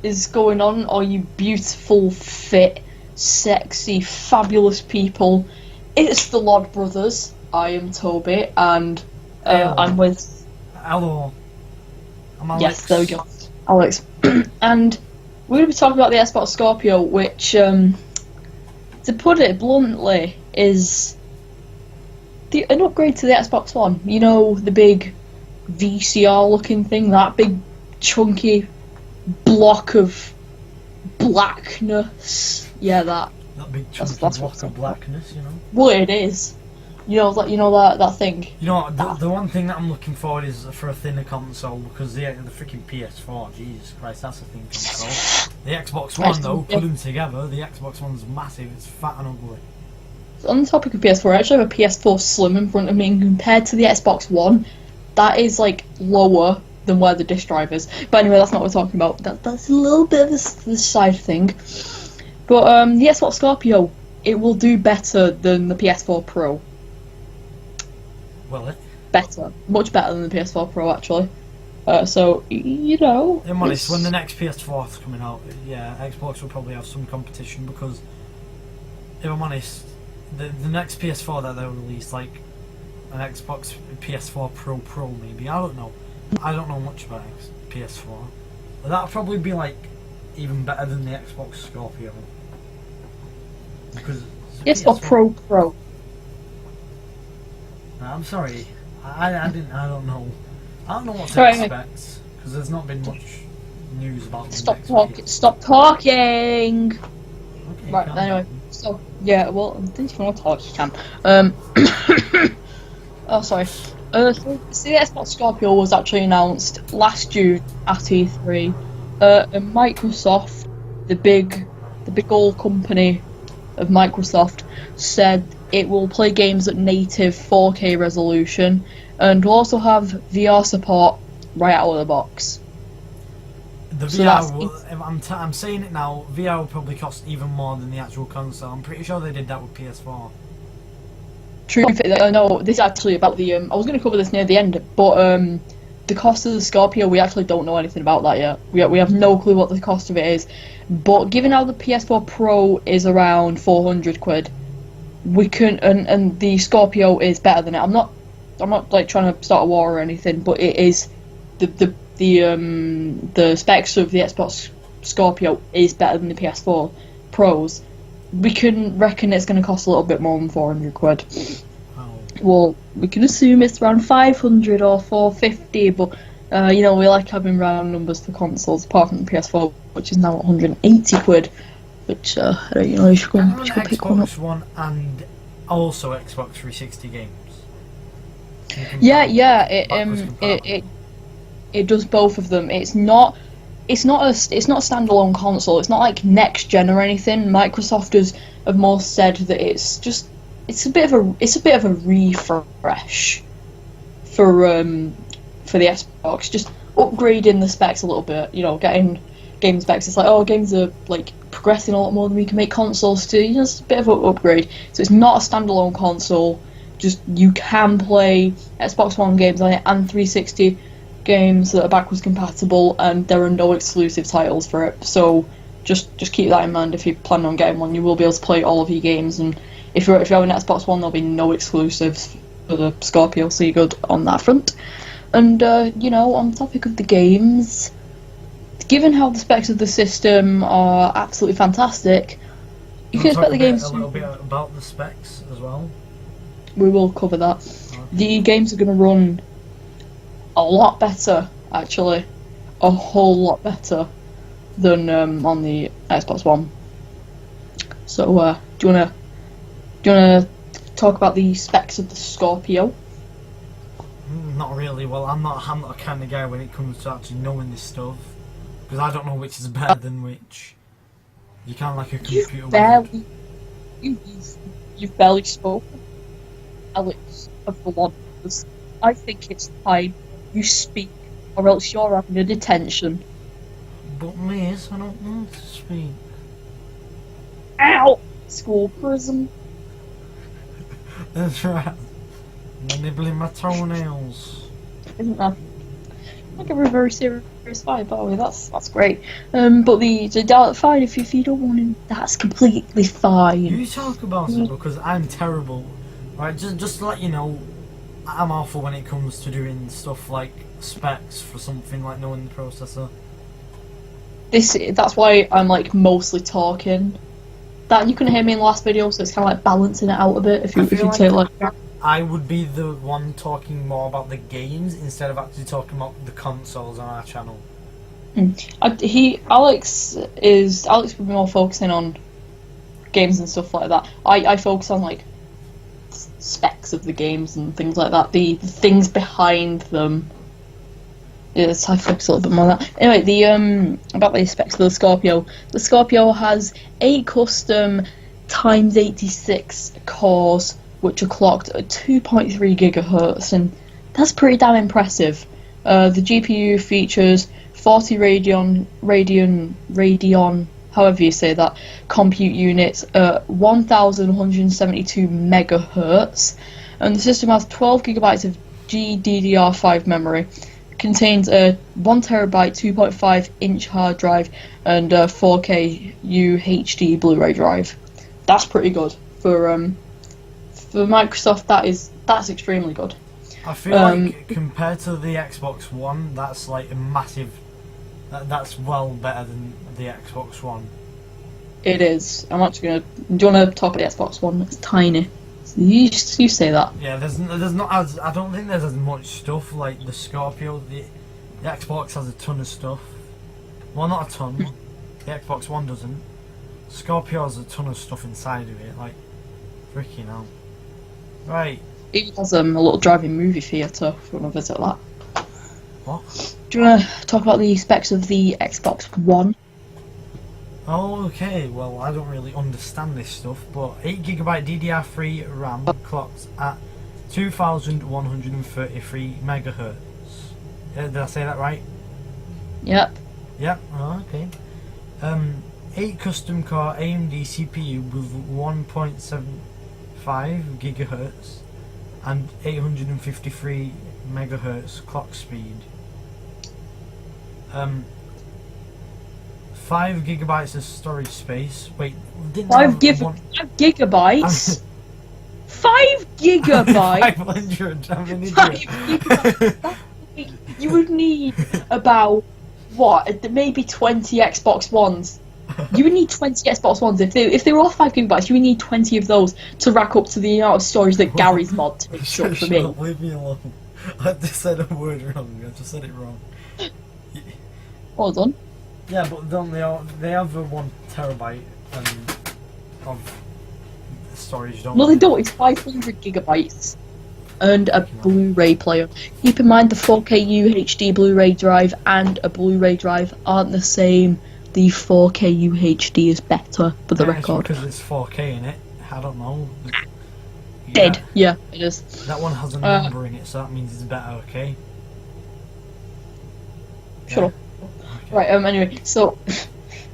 is going on, all you beautiful, fit, sexy, fabulous people? It's the Lod Brothers. I am Toby, and I'm with... Hello. I'm Alex. Yes, there we go. Alex. And we're going to be talking about the Xbox Scorpio, which, to put it bluntly, is an upgrade to the Xbox One. You know, the big VCR-looking thing, that big chunky block of blackness. Yeah, that big chunky block of blackness, you know. Well, it is. You know that thing. You know, the one thing that I'm looking for is for a thinner console, because the freaking PS4, Jesus Christ, that's a thin console. The Xbox One though, put them together. The Xbox One's massive. It's fat and ugly. On the topic of PS4, I actually have a PS4 Slim in front of me, and compared to the Xbox One, that is like lower than where the disc drive is. But anyway, that's not what we're talking about. That's a little bit of this side thing. But the Xbox Scorpio, it will do better than the PS4 Pro. Will it? Better. Much better than the PS4 Pro, actually. So, you know... I'm honest, when the next PS4 is coming out, yeah, Xbox will probably have some competition, because, if I'm honest, the next PS4 that they'll release, like an Xbox PS4 Pro maybe, I don't know. I don't know much about PS4. But that'll probably be like even better than the Xbox Scorpio. Because PS4 Pro. I'm sorry, I don't know. I don't know what to expect, because there's not been much news about the Stop talking! Okay, right, anyway. So, yeah, well, if you want to talk, you can. Oh, sorry. So the Xbox Scorpio was actually announced last June at E3. And Microsoft, the big old company of Microsoft, said it will play games at native 4K resolution, and will also have VR support right out of the box. The VR will, I'm saying it now, VR will probably cost even more than the actual console. I'm pretty sure they did that with PS4. Truth, I know this is actually about the. I was going to cover this near the end, but the cost of the Scorpio, we actually don't know anything about that yet. We have no clue what the cost of it is. But given how the PS4 Pro is around 400 quid, we can and the Scorpio is better than it. I'm not like trying to start a war or anything, but it is the specs of the Xbox Scorpio is better than the PS4 Pros. We can reckon it's going to cost a little bit more than 400 quid. Oh. Well, we can assume it's around 500 or 450, but you know, we like having round numbers for consoles, apart from the PS4, which is now 180 quid. Which you know, you should go pick one up. Xbox One and also Xbox 360 games. Yeah, it does both of them. It's not a standalone console. It's not like next gen or anything. Microsoft have more said that it's a bit of a refresh for the Xbox, just upgrading the specs a little bit. You know, getting game specs. It's like, oh, games are like progressing a lot more than we can make consoles to. You know, it's a bit of an upgrade. So it's not a standalone console. Just you can play Xbox One games on it and 360 games that are backwards compatible, and there are no exclusive titles for it. So just keep that in mind if you plan on getting one. You will be able to play all of your games, and if you have an Xbox One, there'll be no exclusives for the Scorpio, so you're good on that front. And you know, on the topic of the games, given how the specs of the system are absolutely fantastic, you can expect the games a little bit about the specs as well. We will cover that. Okay. The games are going to run a lot better, actually, a whole lot better than on the Xbox One. So, do you wanna talk about the specs of the Scorpio? Not really. Well, I'm not a kind of guy when it comes to actually knowing this stuff, because I don't know which is better than which. You can't like a computer. You've barely spoken, Alex of the Lodcast. I think it's time you speak, or else you're having a detention. But miss, I don't want to speak. Ow! School prison. That's right. They're nibbling my toenails. Isn't that? I give her a very serious vibe, by the way. That's great. But the dark fine if you don't want him, that's completely fine. You talk about it because I'm terrible. Right, just to let you know, I'm awful when it comes to doing stuff like specs for something like knowing the processor. That's why I'm like mostly talking. That you couldn't hear me in the last video, so it's kind of like balancing it out a bit. If you take like I would be the one talking more about the games instead of actually talking about the consoles on our channel. Alex would be more focusing on games and stuff like that. I focus on like specs of the games and things like that. The things behind them. Yes, I focus a little bit more on that. Anyway, about the specs of the Scorpio. The Scorpio has 8 custom x86 cores, which are clocked at 2.3 gigahertz, and that's pretty damn impressive. The GPU features 40 Radeon, however you say that, compute units at 1,172 megahertz, and the system has 12 gigabytes of GDDR5 memory. Contains a 1TB 2.5-inch hard drive and a 4K UHD Blu-ray drive. That's pretty good for Microsoft. That's extremely good. I feel like compared to the Xbox One, that's like a massive. That's well better than the Xbox One. It is. I'm actually gonna. Do you want to talk about the Xbox One? It's tiny. You say that. Yeah, there's not as. I don't think there's as much stuff like the Scorpio. The Xbox has a ton of stuff. Well, not a ton. The Xbox One doesn't. Scorpio has a ton of stuff inside of it. Like, freaking hell. Right. It has a little driving movie theatre if you want to visit that. What? Do you want to talk about the specs of the Xbox One? Oh, okay. Well, I don't really understand this stuff, but 8GB DDR3 RAM clocked at 2,133 megahertz. Did I say that right? Yep. Yep. Oh, okay. 8 custom core AMD CPU with 1.75 gigahertz and 853 megahertz clock speed. 5 gigabytes of storage space. Wait, didn't 5 gigabytes? 5 gigabytes? 500, I'm an idiot. 5 gigabytes? You would need about, what, maybe 20 Xbox Ones. You would need 20 Xbox Ones. If they were all 5 gigabytes, you would need 20 of those to rack up to the amount of storage that Gary's mod takes up for me. Leave me alone. I just said a word wrong. I just said it wrong. Well done. Yeah, but don't they have a 1 terabyte of storage, don't No, they? they don't. It's 500 gigabytes. And a Blu-ray player. Keep in mind the 4K UHD Blu-ray drive and a Blu-ray drive aren't the same. The 4K UHD is better, for the record. Because it's 4K in it. I don't know. Dead. Yeah, it is. That one has a number in it, so that means it's better, okay? Shut up. Okay. Right, anyway, so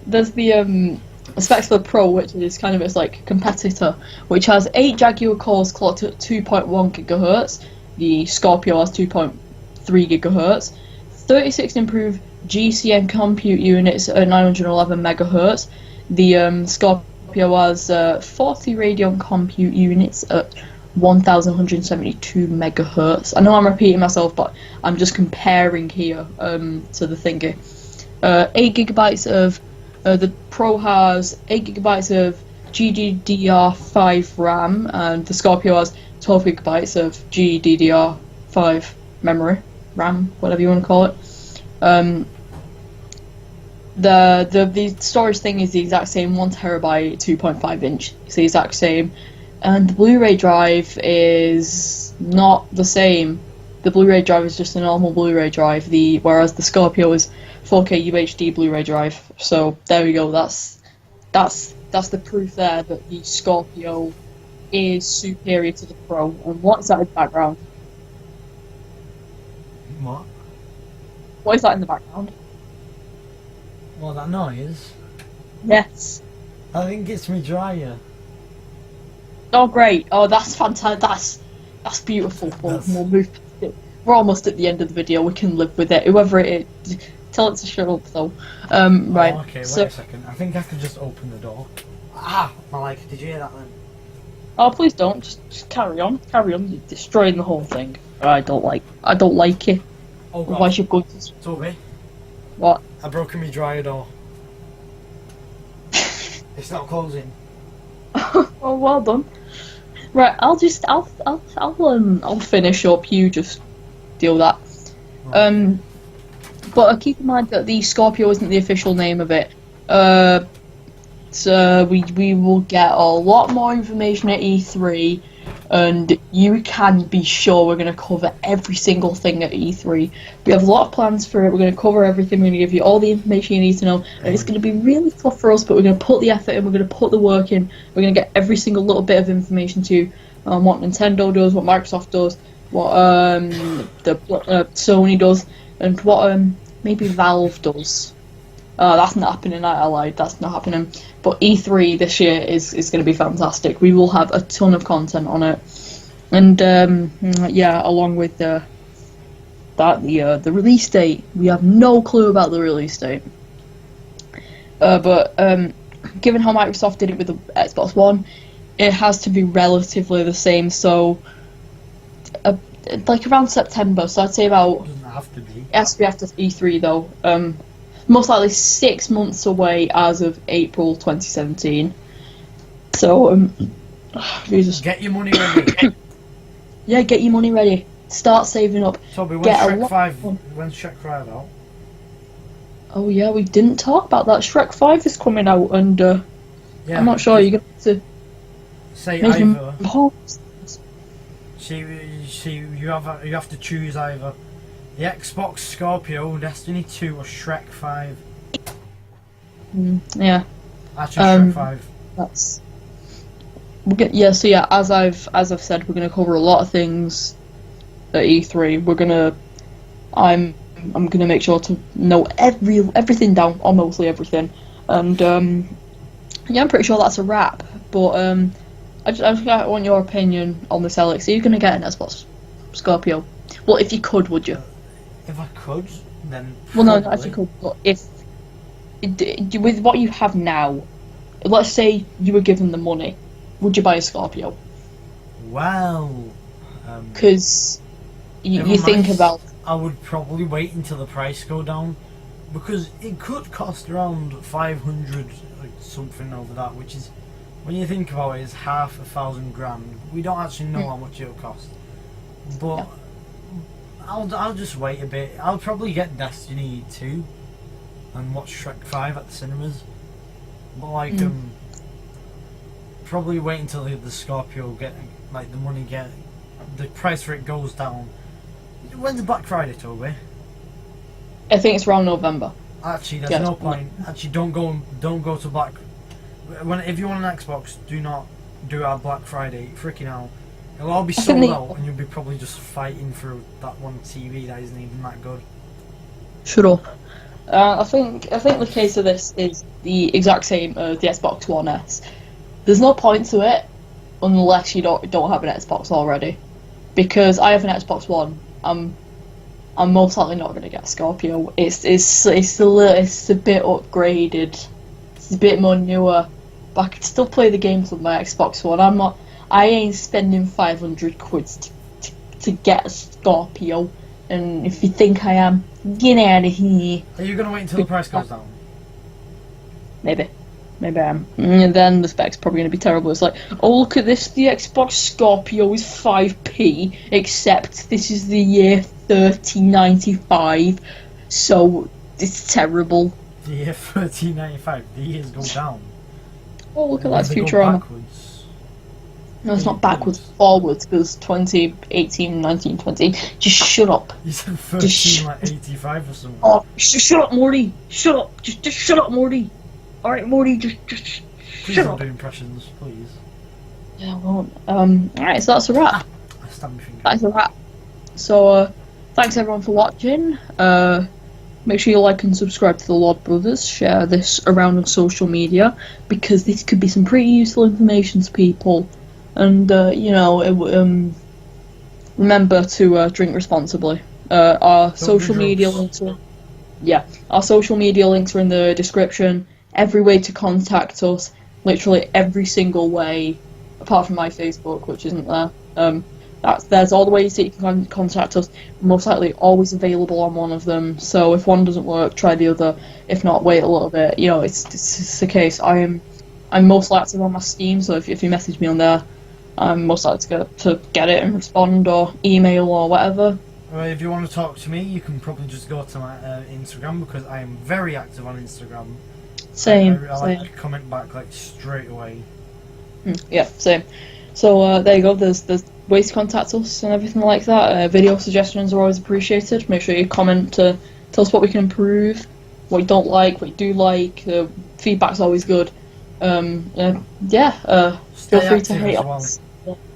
there's the specs for the Pro, which is kind of its like competitor, which has 8 Jaguar cores clocked at 2.1 gigahertz. The Scorpio has 2.3 gigahertz. 36 improved GCN compute units at 911 megahertz. The Scorpio has 40 Radeon compute units at 1,172 megahertz. I know I'm repeating myself, but I'm just comparing here to the thingy. 8 gigabytes of the Pro has 8 gigabytes of GDDR5 RAM, and the Scorpio has 12 gigabytes of GDDR5 memory, RAM, whatever you want to call it. The storage thing is the exact same, 1 terabyte, 2.5 inch. It's the exact same, and the Blu-ray drive is not the same. The Blu-ray drive is just a normal Blu-ray drive. Whereas the Scorpio is 4K UHD Blu-ray drive. So there we go. That's the proof there that the Scorpio is superior to the Pro. And what is that in the background? What? What is that in the background? Well, that noise? Yes. I think it's my dryer. Oh great! Oh, that's fantastic. That's beautiful. We'll move past it. we're almost at the end of the video. We can live with it. Whoever it is, tell it to shut up, though. Right. Oh, okay, so, wait a second. I think I can just open the door. Ah, Mike, did you hear that then? oh, please don't. Just carry on. Carry on. You're destroying the whole thing. I don't like it. Oh god. Otherwise you're going to... Toby, What? I broken my dryer door. It's not closing. Oh, well done. Right, I'll finish up. You just deal with that. Right. But keep in mind that the Scorpio isn't the official name of it. So we will get a lot more information at E3, and you can be sure we're going to cover every single thing at E3. We have a lot of plans for it. We're going to cover everything. We're going to give you all the information you need to know, and it's going to be really tough for us, but we're going to put the effort in. We're going to put the work in. We're going to get every single little bit of information to you, what Nintendo does, what Microsoft does, what Sony does, and what maybe Valve does. That's not happening. I lied. That's not happening. But E3 this year is going to be fantastic. We will have a ton of content on it, and yeah, along with the release date. We have no clue about the release date. But given how Microsoft did it with the Xbox One, it has to be relatively the same. So, like around September. So I'd say about. Doesn't have to be. It has to be after E3 though. Most likely 6 months away as of April 2017. So, Jesus. Get your money ready. Yeah, get your money ready. Start saving up. Toby, when's Shrek 5 out? Oh yeah, we didn't talk about that. Shrek 5 is coming out, and Yeah, I'm not sure you're going to say make either. You have to choose either the Xbox Scorpio, Destiny 2, or Shrek 5. Yeah. Actually, Shrek 5. That's. So yeah, as I've said, we're gonna cover a lot of things at E3. I'm gonna make sure to know everything down, or mostly everything, and yeah, I'm pretty sure that's a wrap. But I just want your opinion on this, Alex. Are you gonna get an Xbox Scorpio? Well, if you could, would you? If I could, then Well, no, probably. not if you could. But with what you have now, let's say you were given the money, would you buy a Scorpio? Well, Because you think about. I would probably wait until the price go down, because it could cost around 500 something over that, which is, when you think about it, is $500,000. We don't actually know how much it'll cost, but. Yeah. I'll just wait a bit. I'll probably get Destiny 2 and watch Shrek 5 at the cinemas. But like probably wait until the Scorpio the price for it goes down. When's Black Friday, Toby? I think it's around November. Actually, there's no point. Actually, don't go to Black. If you want an Xbox, do not do it at Black Friday. Freaking out. It'll all be sold out, and you'll be probably just fighting through that one TV that isn't even that good. Shut up. I think the case of this is the exact same as the Xbox One S. There's no point to it unless you don't have an Xbox already. Because I have an Xbox One, I'm most likely not going to get a Scorpio. It's a bit upgraded. It's a bit more newer, but I can still play the games on my Xbox One. I ain't spending 500 quid to get a Scorpio, and if you think I am, get out of here. Are you going to wait until the price goes down? Maybe I am. And then the spec's probably going to be terrible. It's like, oh look at this, the Xbox Scorpio is 5p, except this is the year 3095, so it's terrible. The year 3095, the years go down. Oh look at that Futurama. No, it's not backwards, forwards, because 2018, 19, 20. Just shut up. You said 1385 or something. Oh, shut up, Morty. Shut up. Just shut up, Morty. Alright, Morty, just please shut don't up. do impressions, please. Yeah, I won't. Alright, so that's a wrap. I stabbed my finger. That's a wrap. So, thanks everyone for watching. Make sure you like and subscribe to the Lord Brothers. Share this around on social media, because this could be some pretty useful information to people. And remember to drink responsibly. Our Don't social do media drugs. links our social media links are in the description. Every way to contact us, literally every single way, apart from my Facebook, which isn't there. There's all the ways that you can contact us. Most likely always available on one of them. So if one doesn't work, try the other. If not, wait a little bit. You know, it's the case. I'm most active on my Steam, so if you message me on there, I'm most likely to get it and respond or email or whatever. If you want to talk to me, you can probably just go to my Instagram, because I am very active on Instagram. Same. I like to comment back like straight away. Yeah, same. So there you go. There's ways to contact us and everything like that. Video suggestions are always appreciated. Make sure you comment to tell us what we can improve, what you don't like, what you do like. Feedback's always good. Feel free to hate us.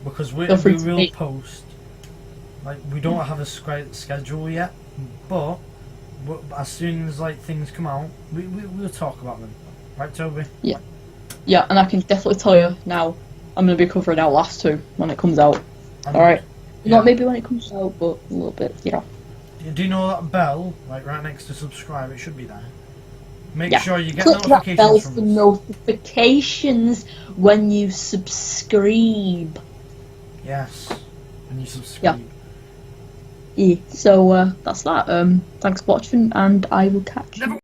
Because we Feel free to will hate. post. Like, we don't have a schedule yet, but as soon as like things come out, we'll talk about them. Right, Toby? Yeah, and I can definitely tell you now, I'm going to be covering our last two when it comes out. And, Alright? yeah. Not maybe when it comes out, but a little bit, Do you know that bell, like right next to subscribe? It should be there. Make Yeah. sure you get Click that bell notifications for from us. notifications when you subscribe. Yes, and you subscribe. Yeah, so that's that. Thanks for watching, and I will catch you.